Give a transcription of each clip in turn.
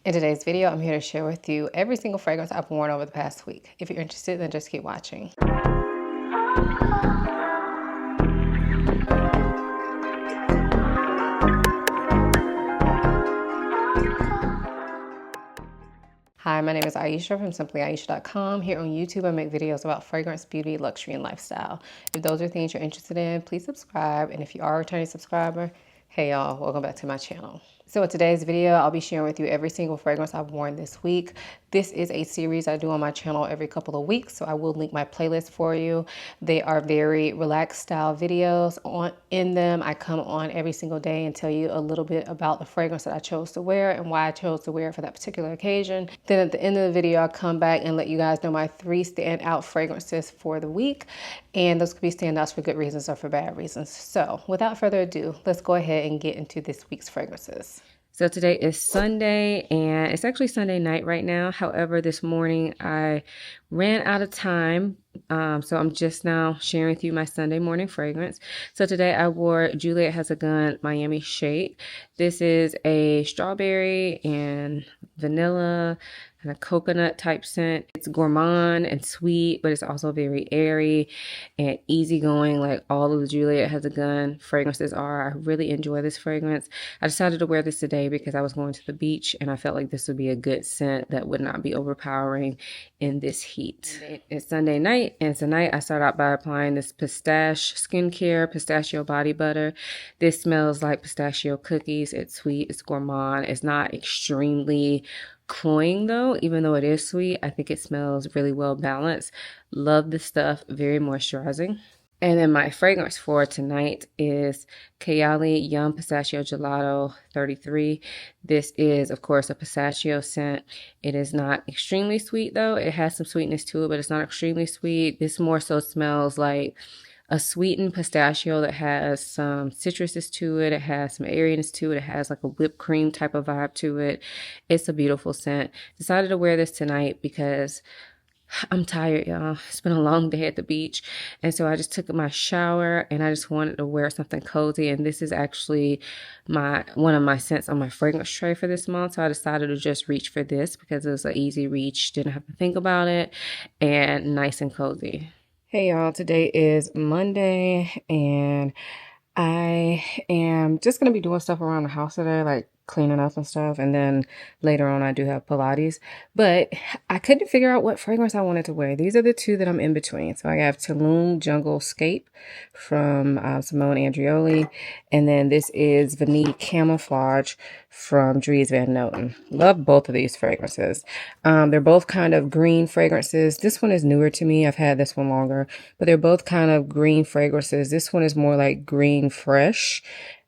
In today's video, I'm here to share with you every single fragrance I've worn over the past week. If you're interested, then just keep watching. Hi, my name is Ayesha from simplyayesha.com. Here on YouTube, I make videos about fragrance, beauty, luxury, and lifestyle. If those are things you're interested in, please subscribe. And if you are a returning subscriber, hey y'all, welcome back to my channel. So in today's video, I'll be sharing with you every single fragrance I've worn this week. This is a series I do on my channel every couple of weeks, so I will link my playlist for you. They are very relaxed style videos. In them, I come on every single day and tell you a little bit about the fragrance that I chose to wear and why I chose to wear it for that particular occasion. Then at the end of the video, I'll come back and let you guys know my 3 standout fragrances for the week. And those could be standouts for good reasons or for bad reasons. So without further ado, let's go ahead and get into this week's fragrances. So today is Sunday, and it's actually Sunday night right now. However, this morning I ran out of time, so I'm just now sharing with you my Sunday morning fragrance. So today I wore Juliet Has a Gun Miami Shade. This is a strawberry and vanilla and a coconut type scent. It's gourmand and sweet, but it's also very airy and easygoing, like all of the Juliet Has a Gun fragrances are. I really enjoy this fragrance. I decided to wear this today because I was going to the beach and I felt like this would be a good scent that would not be overpowering in this heat. It's Sunday night, and tonight I start out by applying this pistachio body butter. This smells like pistachio cookies. It's sweet, it's gourmand, it's not extremely cloying though. Even though it is sweet, I think it smells really well balanced. Love the stuff, very moisturizing. And then my fragrance for tonight is Kayali Yum Pistachio Gelato 33. This is, of course, a pistachio scent. It is not extremely sweet though. It has some sweetness to it, but it's not extremely sweet. This more so smells like a sweetened pistachio that has some citruses to it. It has some airiness to it. It has like a whipped cream type of vibe to it. It's a beautiful scent. Decided to wear this tonight because I'm tired, y'all. It's been a long day at the beach. And so I just took my shower and I just wanted to wear something cozy. And this is actually one of my scents on my fragrance tray for this month. So I decided to just reach for this because it was an easy reach. Didn't have to think about it, and nice and cozy. Hey y'all, today is Monday and I am just going to be doing stuff around the house today, like cleaning up and stuff. And then later on I do have Pilates, but I couldn't figure out what fragrance I wanted to wear. These are the two that I'm in between. So I have Tulum Jungle Scape from Simone Andreoli. And then this is Vanille Camouflage from Dries Van Noten. Love both of these fragrances. They're both kind of green fragrances. This one is newer to me. I've had this one longer, but they're both kind of green fragrances. This one is more like green fresh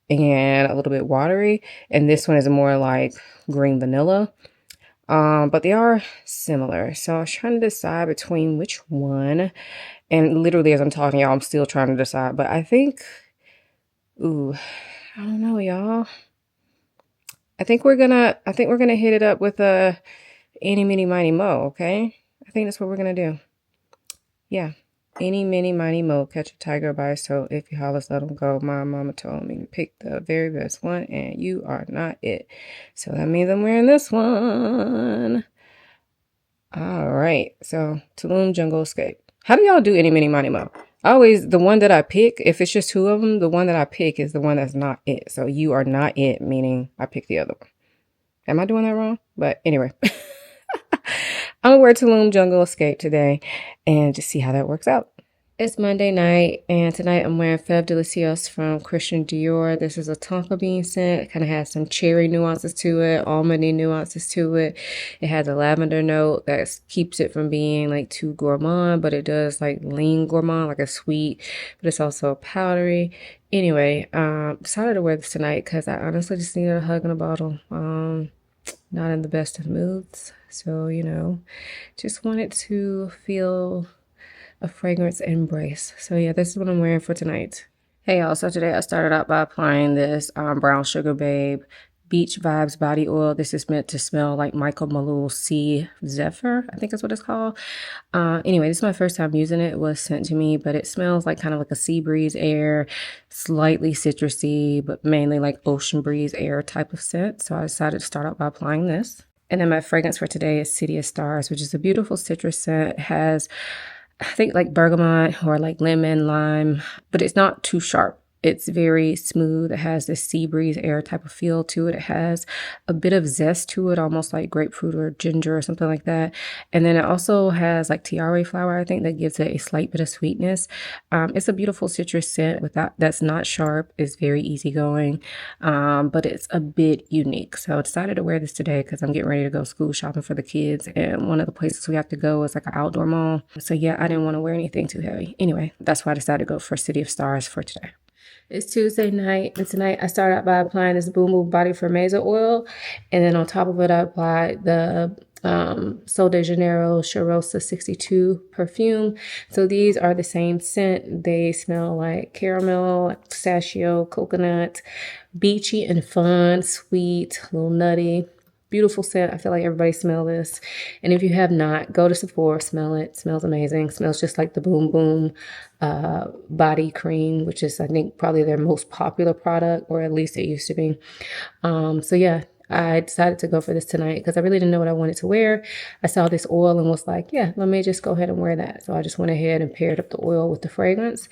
and a little bit watery, and this one is more like green vanilla. But they are similar. So I was trying to decide between which one, and literally as I'm talking, y'all, I'm still trying to decide. But I think, I don't know, y'all. I think we're gonna hit it up with a Eeny, Meeny, Miny, Mo, okay? I think that's what we're gonna do. Yeah. Eeny, Meeny, Miny, Mo, catch a tiger by his toe. If you holler, let him go. My mama told me to pick the very best one, and you are not it. So that means I'm wearing this one. All right. So Tulum Jungle Escape. How do y'all do Eeny, Meeny, Miny, Mo? Always the one that I pick, if it's just two of them, the one that I pick is the one that's not it. So you are not it, meaning I pick the other one. Am I doing that wrong? But anyway. I'm going to wear Tulum Jungle Escape today and just see how that works out. It's Monday night, and tonight I'm wearing Feve Delicieuse from Christian Dior. This is a tonka bean scent. It kind of has some cherry nuances to it, almondy nuances to it. It has a lavender note that keeps it from being like too gourmand, but it does like lean gourmand, like a sweet, but it's also powdery. Anyway, decided to wear this tonight because I honestly just needed a hug and a bottle. Not in the best of moods. So, just wanted to feel a fragrance embrace. So yeah, this is what I'm wearing for tonight. Hey y'all, so today I started out by applying this Brown Sugar Babe Beach Vibes body oil. This is meant to smell like Michael Malul Sea Zephyr, I think is what it's called. Anyway, this is my first time using it. It was sent to me, but it smells like kind of like a sea breeze air, slightly citrusy, but mainly like ocean breeze air type of scent. So I decided to start out by applying this. And then my fragrance for today is City of Stars, which is a beautiful citrus scent. It has, I think, like bergamot or like lemon, lime, but it's not too sharp. It's very smooth. It has this sea breeze air type of feel to it. It has a bit of zest to it, almost like grapefruit or ginger or something like that. And then it also has like tiare flower, I think, that gives it a slight bit of sweetness. It's a beautiful citrus scent that's not sharp. It's very easygoing, but it's a bit unique. So I decided to wear this today because I'm getting ready to go school shopping for the kids. And one of the places we have to go is like an outdoor mall. So yeah, I didn't want to wear anything too heavy. Anyway, that's why I decided to go for City of Stars for today. It's Tuesday night, and tonight I started out by applying this Boom Boom Body Formeza oil, and then on top of it I applied the Sol de Janeiro Cheirosa 62 perfume. So these are the same scent. They smell like caramel, like pistachio, coconut, beachy and fun, sweet, a little nutty. Beautiful scent. I feel like everybody smell this. And if you have not, go to Sephora, smell it. It smells amazing. It smells just like the Boom Boom body cream, which is, I think, probably their most popular product, or at least it used to be. So yeah, I decided to go for this tonight because I really didn't know what I wanted to wear. I saw this oil and was like, yeah, let me just go ahead and wear that. So I just went ahead and paired up the oil with the fragrance,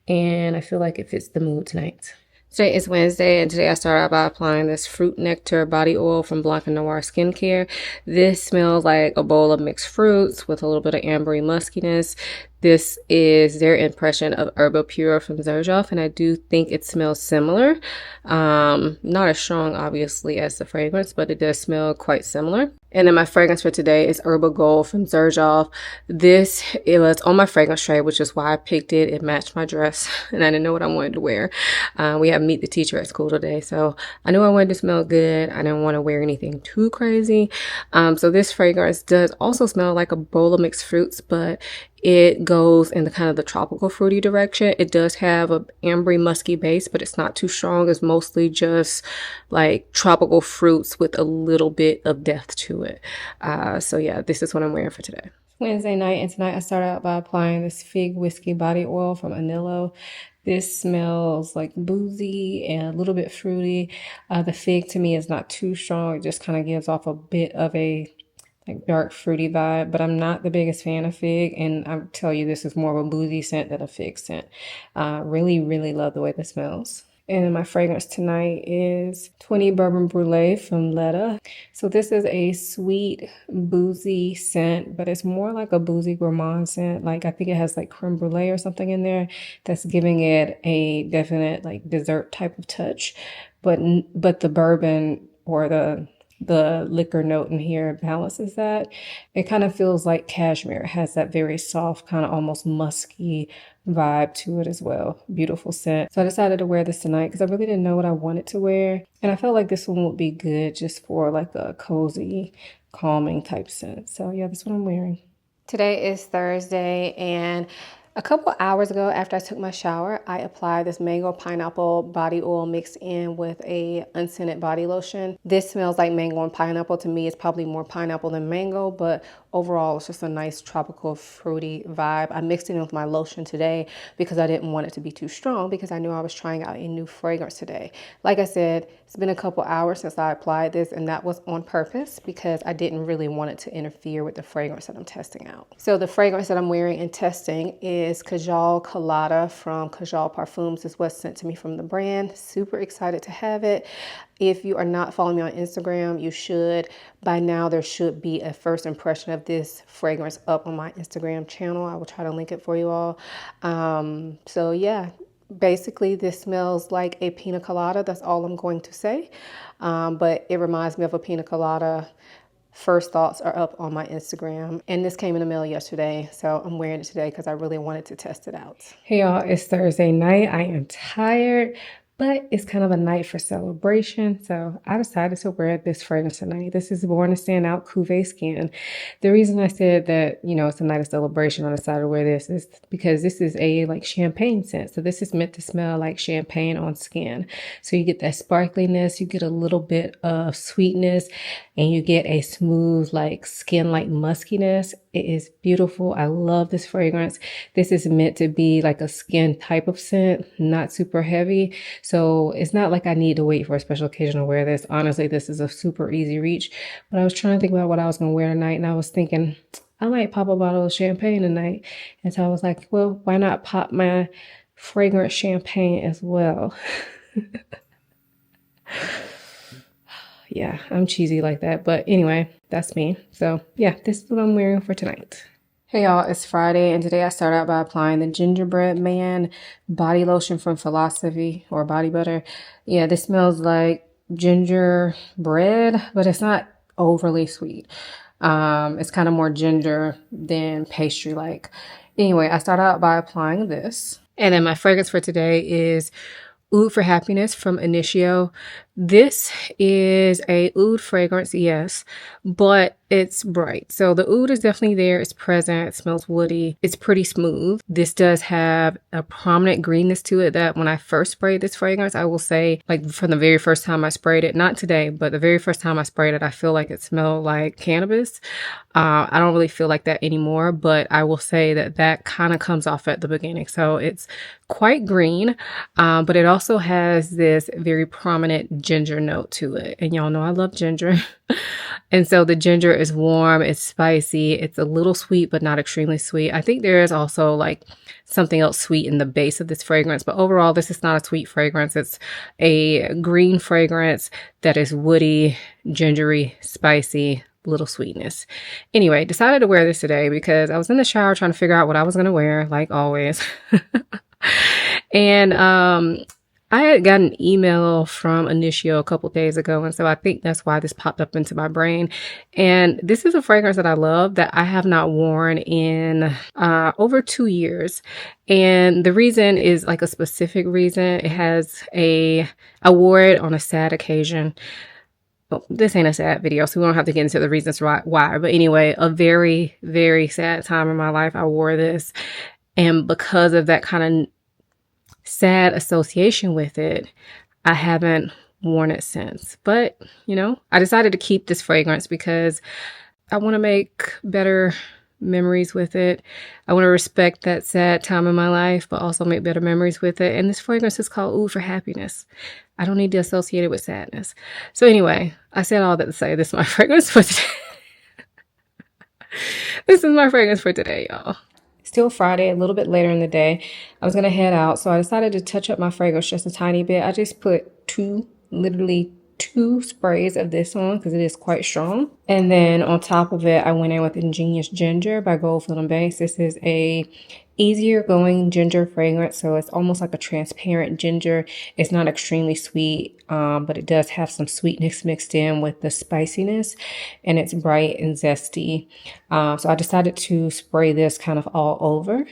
and I feel like it fits the mood tonight. Today is Wednesday, and today I started out by applying this Fruit Nectar body oil from Blanc & Noir Skincare. This smells like a bowl of mixed fruits with a little bit of ambery muskiness. This is their impression of Herba Pure from Xerjoff, and I do think it smells similar. Not as strong, obviously, as the fragrance, but it does smell quite similar. And then my fragrance for today is Herba Gold from Xerjoff. It was on my fragrance tray, which is why I picked it. It matched my dress, and I didn't know what I wanted to wear. We have Meet the Teacher at school today, so I knew I wanted to smell good. I didn't want to wear anything too crazy. So this fragrance does also smell like a bowl of mixed fruits, but it goes in the kind of the tropical fruity direction. It does have a ambery musky base, but it's not too strong. It's mostly just like tropical fruits with a little bit of depth to it. So yeah, this is what I'm wearing for today. Wednesday night, and tonight I started out by applying this Fig Whiskey Body Oil from Anillo. This smells like boozy and a little bit fruity. The fig to me is not too strong. It just kind of gives off a bit of a like dark fruity vibe, but I'm not the biggest fan of fig, and I'll tell you this is more of a boozy scent than a fig scent. Really love the way this smells. And my fragrance tonight is 20 Bourbon Brulee from Letta. So this is a sweet, boozy scent, but it's more like a boozy gourmand scent. Like I think it has like creme brulee or something in there that's giving it a definite like dessert type of touch. But the bourbon or the liquor note in here balances that. It kind of feels like cashmere. It has that very soft, kind of almost musky vibe to it as well. Beautiful scent. So I decided to wear this tonight because I really didn't know what I wanted to wear. And I felt like this one would be good just for like a cozy, calming type scent. So yeah, that's what I'm wearing. Today is Thursday, and a couple hours ago, after I took my shower, I applied this mango pineapple body oil mixed in with a unscented body lotion. This smells like mango and pineapple. To me, it's probably more pineapple than mango, but overall, it's just a nice tropical fruity vibe. I mixed it in with my lotion today because I didn't want it to be too strong because I knew I was trying out a new fragrance today. Like I said, it's been a couple hours since I applied this, and that was on purpose because I didn't really want it to interfere with the fragrance that I'm testing out. So the fragrance that I'm wearing and testing is Cajal Colada from Cajal Parfums. This was sent to me from the brand. Super excited to have it. If you are not following me on Instagram, you should. By now, there should be a first impression of this fragrance up on my Instagram channel. I will try to link it for you all. So yeah, basically this smells like a pina colada. That's all I'm going to say. But it reminds me of a pina colada. First thoughts are up on my Instagram, and this came in the mail yesterday, so I'm wearing it today because I really wanted to test it out. Hey y'all, it's Thursday night. I am tired, but it's kind of a night for celebration, so I decided to wear this fragrance tonight. This is Born to Stand Out Cuvée Skin. The reason I said that, you know, it's a night of celebration, I decided to wear this is because this is a like champagne scent. So this is meant to smell like champagne on skin. So you get that sparkliness, you get a little bit of sweetness, and you get a smooth like skin-like muskiness. It is beautiful. I love this fragrance. This is meant to be like a skin type of scent, not super heavy. So it's not like I need to wait for a special occasion to wear this. Honestly, this is a super easy reach. But I was trying to think about what I was going to wear tonight, and I was thinking I might pop a bottle of champagne tonight. And so I was like, well, why not pop my fragrant champagne as well? Yeah, I'm cheesy like that. But anyway, that's me. So yeah, this is what I'm wearing for tonight. Hey y'all, it's Friday, and today I start out by applying the Gingerbread Man body lotion from Philosophy, or body butter. Yeah, this smells like gingerbread, but it's not overly sweet. It's kind of more ginger than pastry like. Anyway, I start out by applying this. And then my fragrance for today is Oud for Happiness from Initio. This is a oud fragrance, yes, but it's bright. So the oud is definitely there. It's present. It smells woody. It's pretty smooth. This does have a prominent greenness to it that when I first sprayed this fragrance, I will say, like from the very first time I sprayed it, not today, but the very first time I sprayed it, I feel like it smelled like cannabis. I don't really feel like that anymore, but I will say that that kind of comes off at the beginning. So it's quite green, but it also has this very prominent ginger note to it. And y'all know I love ginger. And so the ginger is warm, it's spicy, it's a little sweet, but not extremely sweet. I think there is also like something else sweet in the base of this fragrance, but overall, this is not a sweet fragrance. It's a green fragrance that is woody, gingery, spicy, little sweetness. Anyway, decided to wear this today because I was in the shower trying to figure out what I was going to wear, like always. And I had got an email from Initio a couple days ago, and so I think that's why this popped up into my brain. And this is a fragrance that I love that I have not worn in over 2 years. And the reason is like a specific reason. I wore it on a sad occasion. Well, this ain't a sad video, so we don't have to get into the reasons why. But anyway, a very, very sad time in my life, I wore this. And because of that kind of sad association with it, I haven't worn it since. But, you know, I decided to keep this fragrance because I want to make better memories with it. I want to respect that sad time in my life, but also make better memories with it. And this fragrance is called Oud for Happiness. I don't need to associate it with sadness. So anyway, I said all that to say this is my fragrance for today. This is my fragrance for today, y'all. Still Friday, a little bit later in the day. I was going to head out, so I decided to touch up my fragrance just a tiny bit. I just put literally two sprays of this on because it is quite strong. And then on top of it, I went in with Ingenious Ginger by Goldfield & Banks. This is a easier going ginger fragrance, so it's almost like a transparent ginger. It's not extremely sweet, but it does have some sweetness mixed in with the spiciness, and it's bright and zesty. So I decided to spray this kind of all over,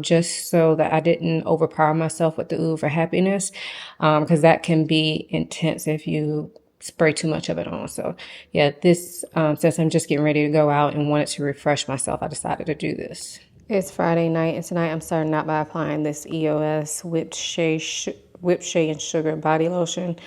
just so that I didn't overpower myself with the Oud for Happiness, because that can be intense if you spray too much of it on. So yeah, this since I'm just getting ready to go out and wanted to refresh myself, I decided to do this. It's Friday night, and tonight I'm starting out by applying this EOS Whipped Shea and Sugar Body Lotion.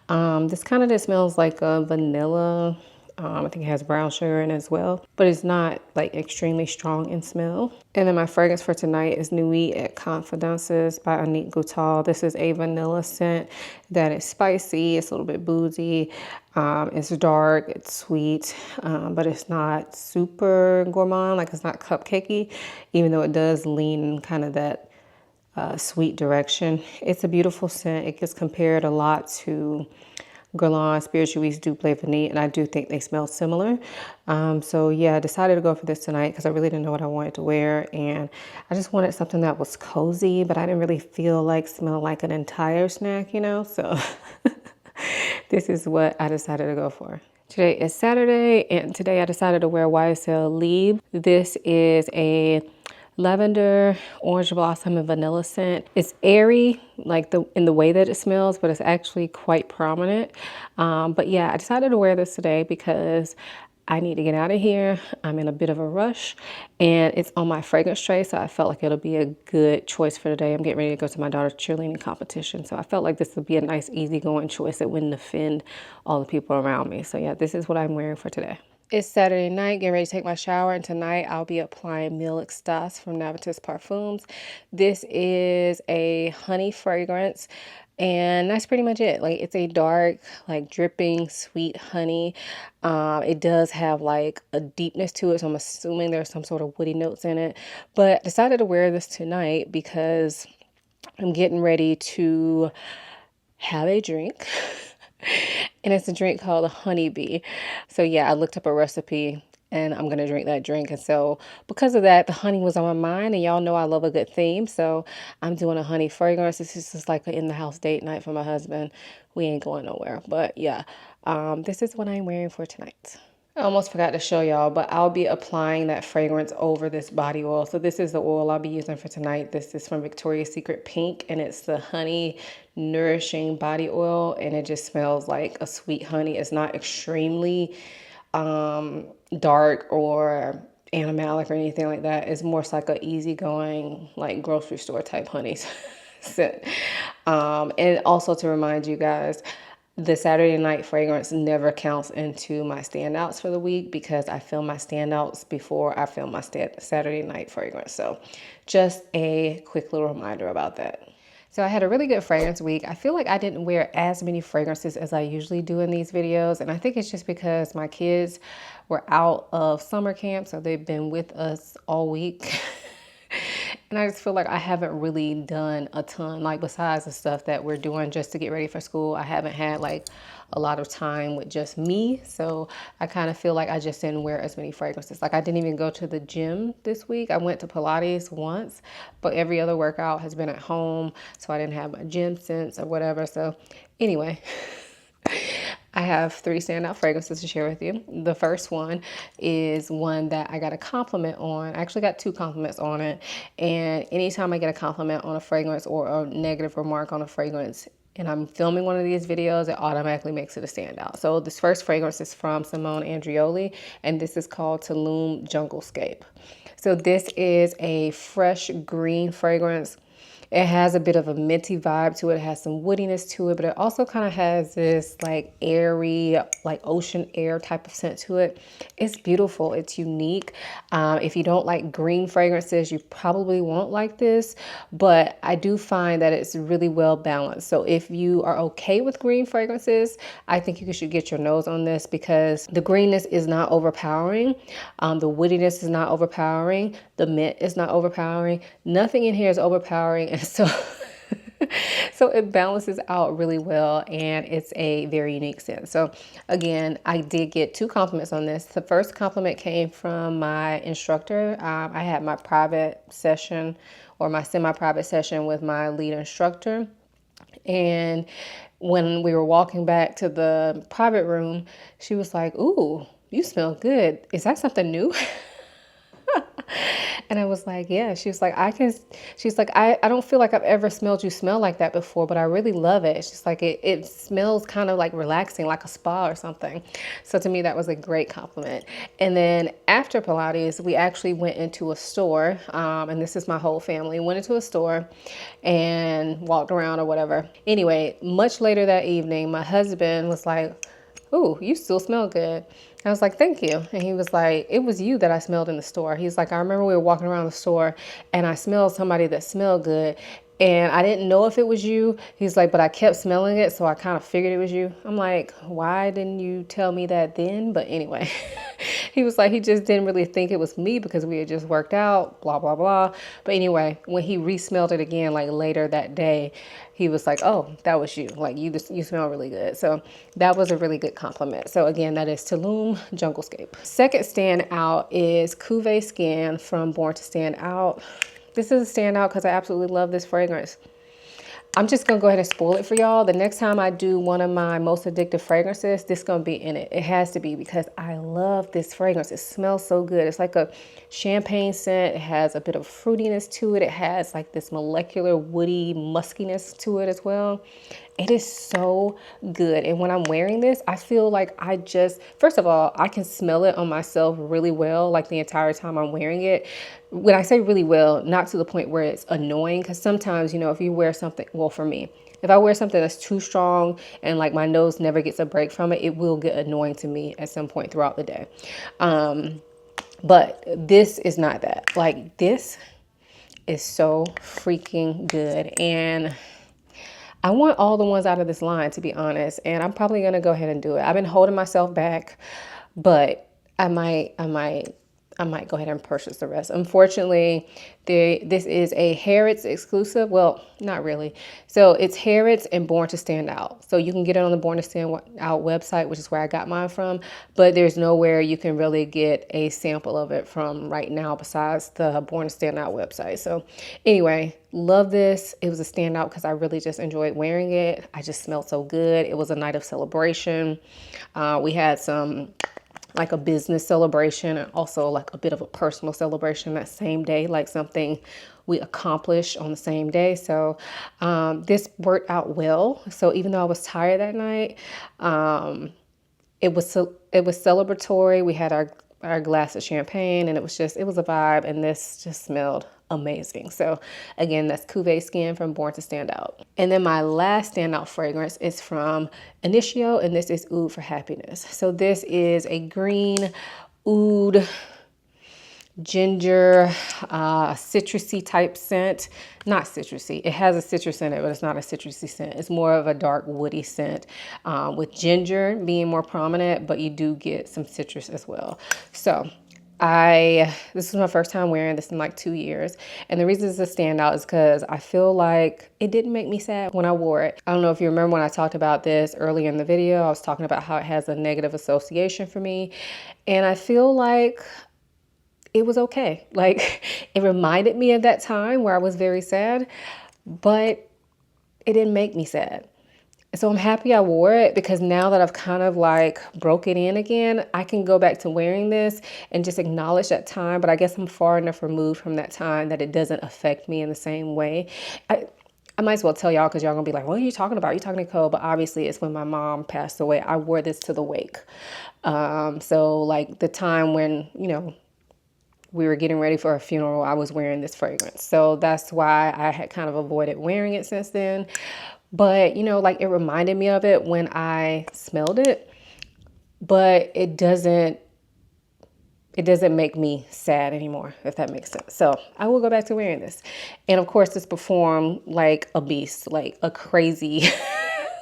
This kind of just smells like a vanilla. I think it has brown sugar in it as well, but it's not like extremely strong in smell. And then my fragrance for tonight is Nuit et Confidences by Annick Goutal. This is a vanilla scent that is spicy. It's a little bit boozy. It's dark. It's sweet, but it's not super gourmand. Like it's not cupcakey, even though it does lean in kind of that sweet direction. It's a beautiful scent. It gets compared a lot to Guerlain Spirituous Double Vanille, and I do think they smell similar. So yeah, I decided to go for this tonight because I really didn't know what I wanted to wear, and I just wanted something that was cozy, but I didn't really feel like smelling like an entire snack, you know? So this is what I decided to go for. Today is Saturday, and today I decided to wear YSL Libre. This is a lavender, orange blossom, and vanilla scent. It's airy, like in the way that it smells, but it's actually quite prominent. But yeah, I decided to wear this today because I need to get out of here. I'm in a bit of a rush, and it's on my fragrance tray, so I felt like it'll be a good choice for today. I'm getting ready to go to my daughter's cheerleading competition, so I felt like this would be a nice, easygoing choice that wouldn't offend all the people around me. So yeah, this is what I'm wearing for today. It's Saturday night, getting ready to take my shower, and tonight I'll be applying Mille Extase from Navitus Parfums. This is a honey fragrance, and that's pretty much it. Like, it's a dark, like dripping, sweet honey. It does have like a deepness to it, so I'm assuming there's some sort of woody notes in it. But I decided to wear this tonight because I'm getting ready to have a drink. And it's a drink called a honeybee. So yeah, I looked up a recipe and I'm gonna drink that drink. And so because of that, the honey was on my mind, and y'all know I love a good theme. So I'm doing a honey fragrance. This is just like an in-the-house date night for my husband. We ain't going nowhere. But yeah, this is what I'm wearing for tonight. I almost forgot to show y'all, but I'll be applying that fragrance over this body oil. So this is the oil I'll be using for tonight. This is from Victoria's Secret Pink, and it's the Honey Nourishing Body Oil, and it just smells like a sweet honey. It's not extremely dark or animalic or anything like that. It's more like a easygoing, like grocery store type honey scent. And also to remind you guys, the Saturday night fragrance never counts into my standouts for the week because I film my standouts before I film my Saturday night fragrance. So just a quick little reminder about that. So I had a really good fragrance week. I feel like I didn't wear as many fragrances as I usually do in these videos. And I think it's just because my kids were out of summer camp, so they've been with us all week. And I just feel like I haven't really done a ton, like besides the stuff that we're doing just to get ready for school. I haven't had like a lot of time with just me. So I kind of feel like I just didn't wear as many fragrances. Like I didn't even go to the gym this week. I went to Pilates once, but every other workout has been at home. So I didn't have my gym sense or whatever. So anyway, I have 3 standout fragrances to share with you. The first one is one that I got a compliment on. I actually got 2 compliments on it. And anytime I get a compliment on a fragrance or a negative remark on a fragrance, and I'm filming one of these videos, it automatically makes it a standout. So this first fragrance is from Simone Andrioli, and this is called Tulum Junglescape. So this is a fresh green fragrance. It has a bit of a minty vibe to it. It has some woodiness to it, but it also kind of has this like airy, like ocean air type of scent to it. It's beautiful. It's unique. If you don't like green fragrances, you probably won't like this, but I do find that it's really well balanced. So if you are okay with green fragrances, I think you should get your nose on this because the greenness is not overpowering. The woodiness is not overpowering. The mint is not overpowering. Nothing in here is overpowering. And so so it balances out really well, and it's a very unique scent. So again, I did get 2 compliments on this. The first compliment came from my instructor. I had my private session or my semi-private session with my lead instructor. And when we were walking back to the private room, she was like, "Ooh, you smell good. Is that something new?" And I was like, yeah. She was like, I don't feel like I've ever smelled you smell like that before, but I really love it. She's like, it smells kind of like relaxing, like a spa or something. So to me, that was a great compliment. And then after Pilates, we actually went into a store, and this is my whole family, went into a store and walked around or whatever. Anyway, much later that evening, my husband was like, "Ooh, you still smell good." I was like, "Thank you." And he was like, "It was you that I smelled in the store." He's like, "I remember we were walking around the store and I smelled somebody that smelled good. And I didn't know if it was you." He's like, "But I kept smelling it, so I kind of figured it was you." I'm like, "Why didn't you tell me that then?" But anyway, he was like, he just didn't really think it was me because we had just worked out, blah, blah, blah. But anyway, when he re-smelled it again, like later that day, he was like, "Oh, that was you. Like you smell really good." So that was a really good compliment. So again, that is Tulum Junglescape. Second standout is Cuvée Skin from Born to Stand Out. This is a standout because I absolutely love this fragrance. I'm just going to go ahead and spoil it for y'all. The next time I do one of my most addictive fragrances, this is going to be in it. It has to be because I love this fragrance. It smells so good. It's like a champagne scent. It has a bit of fruitiness to it. It has like this molecular woody muskiness to it as well. It is so good. And when I'm wearing this, I feel like first of all, I can smell it on myself really well, like the entire time I'm wearing it. When I say really well, not to the point where it's annoying, because sometimes, if you wear something, well, for me, if I wear something that's too strong and like my nose never gets a break from it, it will get annoying to me at some point throughout the day. But this is not that. Like, this is so freaking good. And I want all the ones out of this line, to be honest. And I'm probably going to go ahead and do it. I've been holding myself back, but I might go ahead and purchase the rest. Unfortunately, this is a Harrods exclusive. Well, not really. So it's Harrods and Born to Stand Out. So you can get it on the Born to Stand Out website, which is where I got mine from. But there's nowhere you can really get a sample of it from right now besides the Born to Stand Out website. So anyway, love this. It was a standout because I really just enjoyed wearing it. I just smelled so good. It was a night of celebration. We had some like a business celebration and also like a bit of a personal celebration that same day, like something we accomplished on the same day. So this worked out well. So even though I was tired that night, it was celebratory. We had our glass of champagne and it was a vibe, and this just smelled amazing. So again, that's Cuvée Skin from Born to Stand Out. And then my last standout fragrance is from Initio, and this is Oud for Happiness. So this is a green oud ginger citrusy type scent. Not citrusy, it has a citrus in it, but it's not a citrusy scent. It's more of a dark woody scent with ginger being more prominent, but you do get some citrus as well. So this is my first time wearing this in like 2 years. And the reason it's a standout is because I feel like it didn't make me sad when I wore it. I don't know if you remember when I talked about this earlier in the video, I was talking about how it has a negative association for me. And I feel like it was okay. Like, it reminded me of that time where I was very sad, but it didn't make me sad. So I'm happy I wore it, because now that I've kind of like broke it in again, I can go back to wearing this and just acknowledge that time. But I guess I'm far enough removed from that time that it doesn't affect me in the same way. I might as well tell y'all, because y'all gonna be like, what are you talking about? You're talking to Nicole. But obviously it's when my mom passed away. I wore this to the wake. So like the time when, you know, we were getting ready for a funeral, I was wearing this fragrance. So that's why I had kind of avoided wearing it since then. But, you know, like it reminded me of it when I smelled it, but it doesn't make me sad anymore, if that makes sense. So I will go back to wearing this. And of course, this performed like a beast, like a crazy,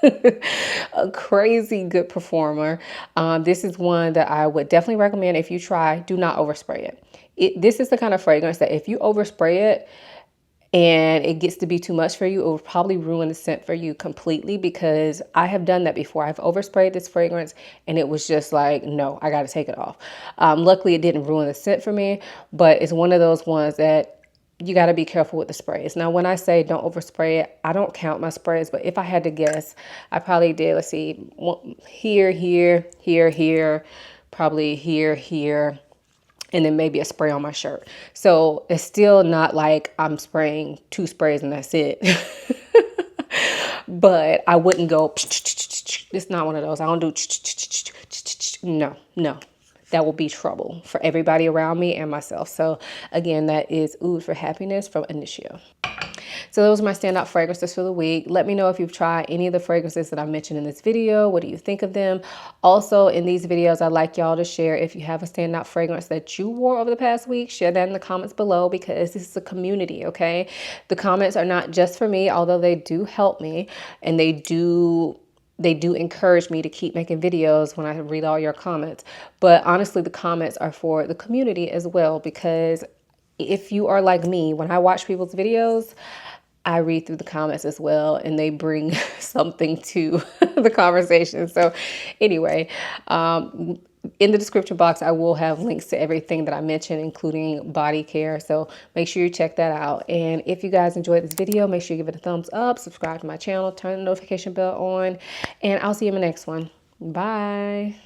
a crazy good performer. This is one that I would definitely recommend if you try. Do not overspray it. This is the kind of fragrance that if you overspray it, and it gets to be too much for you, it will probably ruin the scent for you completely, because I have done that before. I've oversprayed this fragrance and it was just like, no, I got to take it off. Luckily, it didn't ruin the scent for me, but it's one of those ones that you got to be careful with the sprays. Now, when I say don't overspray it, I don't count my sprays, but if I had to guess, I probably did, let's see, here, probably here, and then maybe a spray on my shirt. So it's still not like I'm spraying 2 sprays and that's it. But I wouldn't go, it's not one of those. I don't do, no. That will be trouble for everybody around me and myself. So again, that is Oud for Happiness from Initio. So those are my standout fragrances for the week. Let me know if you've tried any of the fragrances that I mentioned in this video. What do you think of them? Also, in these videos, I'd like y'all to share if you have a standout fragrance that you wore over the past week. Share that in the comments below, because this is a community, okay? The comments are not just for me, although they do help me, and they do encourage me to keep making videos when I read all your comments. But honestly, the comments are for the community as well, because if you are like me, when I watch people's videos, I read through the comments as well, and they bring something to the conversation. So anyway, in the description box, I will have links to everything that I mentioned, including body care. So make sure you check that out. And if you guys enjoyed this video, make sure you give it a thumbs up, subscribe to my channel, turn the notification bell on, and I'll see you in the next one. Bye.